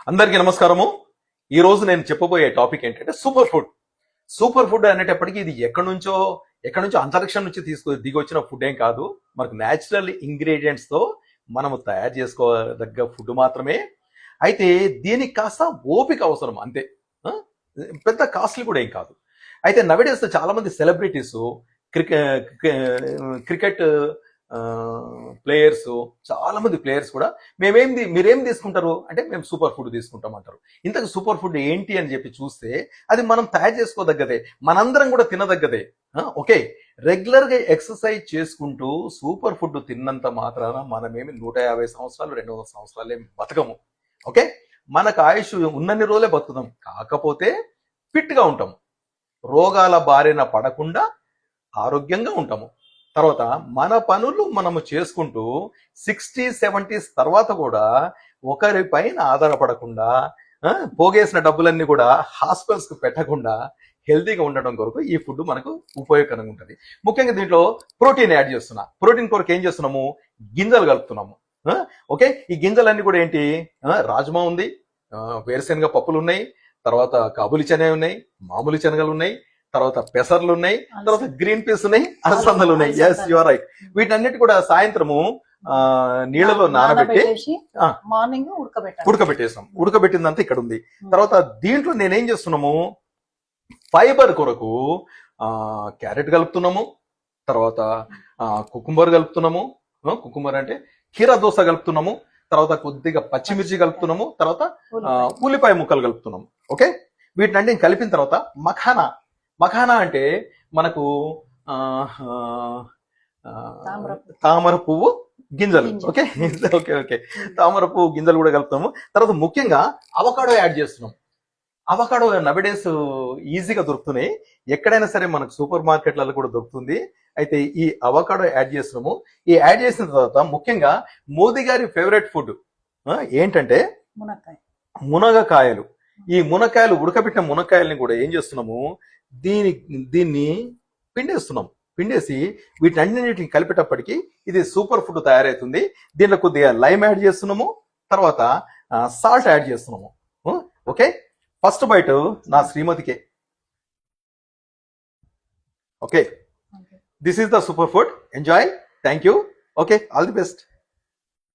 అందరికీ నమస్కారము. ఈ రోజు నేను చెప్పబోయే టాపిక్ ఏంటంటే సూపర్ ఫుడ్. సూపర్ ఫుడ్ అనేటప్పటికీ ఇది ఎక్కడి నుంచో అంతరిక్షం నుంచి దిగొచ్చిన ఫుడ్ ఏం కాదు. మనకు న్యాచురల్ ఇంగ్రీడియంట్స్ తో మనము తయారు చేసుకోదగ్గ ఫుడ్ మాత్రమే. అయితే దీనికి కాస్త ఓపిక అవసరం అంతే. ఆ? పెద్ద కాస్ట్లీ కూడా ఏం కాదు. అయితే నవేడేస్ చాలా మంది సెలబ్రిటీస్, క్రికెట్ ప్లేయర్స్, చాలా మంది ప్లేయర్స్ కూడా మీరేం తీసుకుంటారు అంటే మేము సూపర్ ఫుడ్ తీసుకుంటాం అంటారు. ఇంతకు సూపర్ ఫుడ్ ఏంటి అని చెప్పి చూస్తే అది మనం తయారు చేసుకోదగ్గదే, మనందరం కూడా తినదగ్గదే. ఓకే, రెగ్యులర్ గా ఎక్సర్సైజ్ చేసుకుంటూ సూపర్ ఫుడ్ తిన్నంత మాత్రాన మనమేమి 150 సంవత్సరాలు 200 సంవత్సరాలు ఏమి బతకము. ఓకే, మనకు ఆయుష్ ఉన్నన్ని రోజులే బతుకుతాం, కాకపోతే ఫిట్ గా ఉంటాము, రోగాల బారిన పడకుండా ఆరోగ్యంగా ఉంటాము. తర్వాత మన పనులు మనము చేసుకుంటూ 60-70s తర్వాత కూడా ఒకరి పైన ఆధారపడకుండా, పోగేసిన డబ్బులన్నీ కూడా హాస్పిటల్స్ కు పెట్టకుండా హెల్తీగా ఉండడం కొరకు ఈ ఫుడ్ మనకు ఉపయోగకరంగా ఉంటుంది. ముఖ్యంగా దీంట్లో ప్రోటీన్ యాడ్ చేస్తున్నా. ప్రోటీన్ కొరకు ఏం చేస్తున్నాము, గింజలు కలుపుతున్నాము. ఓకే, ఈ గింజలన్నీ కూడా ఏంటి, రాజ్మా ఉంది, వేరుశెనగ పప్పులు ఉన్నాయి, తర్వాత కాబూలి శనగ ఉన్నాయి, మామూలు శనగలు ఉన్నాయి, తర్వాత పెసర్లు ఉన్నాయి, తర్వాత గ్రీన్ పీస్ ఉన్నాయి, అలసందలు ఉన్నాయి. Yes, you are right. వీటన్నిటి కూడా సాయంత్రము నీళ్ళలో నానబెట్టి మార్నింగ్ ఉడకబెట్టేసాం. ఉడకబెట్టిందంతా ఇక్కడ ఉంది. తర్వాత దీంట్లో నేనేం చేస్తున్నాము, ఫైబర్ కొరకు క్యారెట్ కలుపుతున్నాము, తర్వాత కుకుంబర్ కలుపుతున్నాము. కుకుంబర్ అంటే కీరా దోస కలుపుతున్నాము, తర్వాత కొద్దిగా పచ్చిమిర్చి కలుపుతున్నాము, తర్వాత ఉల్లిపాయ ముక్కలు కలుపుతున్నాము. ఓకే, వీటినంటే కలిపిన తర్వాత మఖానా అంటే మనకు తామర పువ్వు గింజలు. ఓకే ఓకే ఓకే తామర పువ్వు గింజలు కూడా కలుపుతాము. తర్వాత ముఖ్యంగా అవకాడో యాడ్ చేస్తున్నాం. అవకాడో నవడేస్ ఈజీగా దొరుకుతున్నాయి, ఎక్కడైనా సరే మనకు సూపర్ మార్కెట్లలో కూడా దొరుకుతుంది. అయితే ఈ అవకాడో యాడ్ చేస్తున్నాము. ఈ యాడ్ చేసిన తర్వాత ముఖ్యంగా మోదీ గారి ఫేవరెట్ ఫుడ్ ఏంటంటే మునగకాయలు. ఈ మునక్కాయలు, ఉడకబెట్టిన మునక్కాయలని కూడా ఏం చేస్తున్నాము, దీన్ని పిండేసి వీటన్నిటిని కలిపేటప్పటికి ఇది సూపర్ ఫుడ్ తయారవుతుంది. దీంట్లో కొద్దిగా లైమ్ యాడ్ చేస్తున్నాము, తర్వాత సాల్ట్ యాడ్ చేస్తున్నాము. ఓకే, ఫస్ట్ బైట్ నా శ్రీమతికే. Okay, this is the super food. Enjoy. Thank you. Okay, all the best.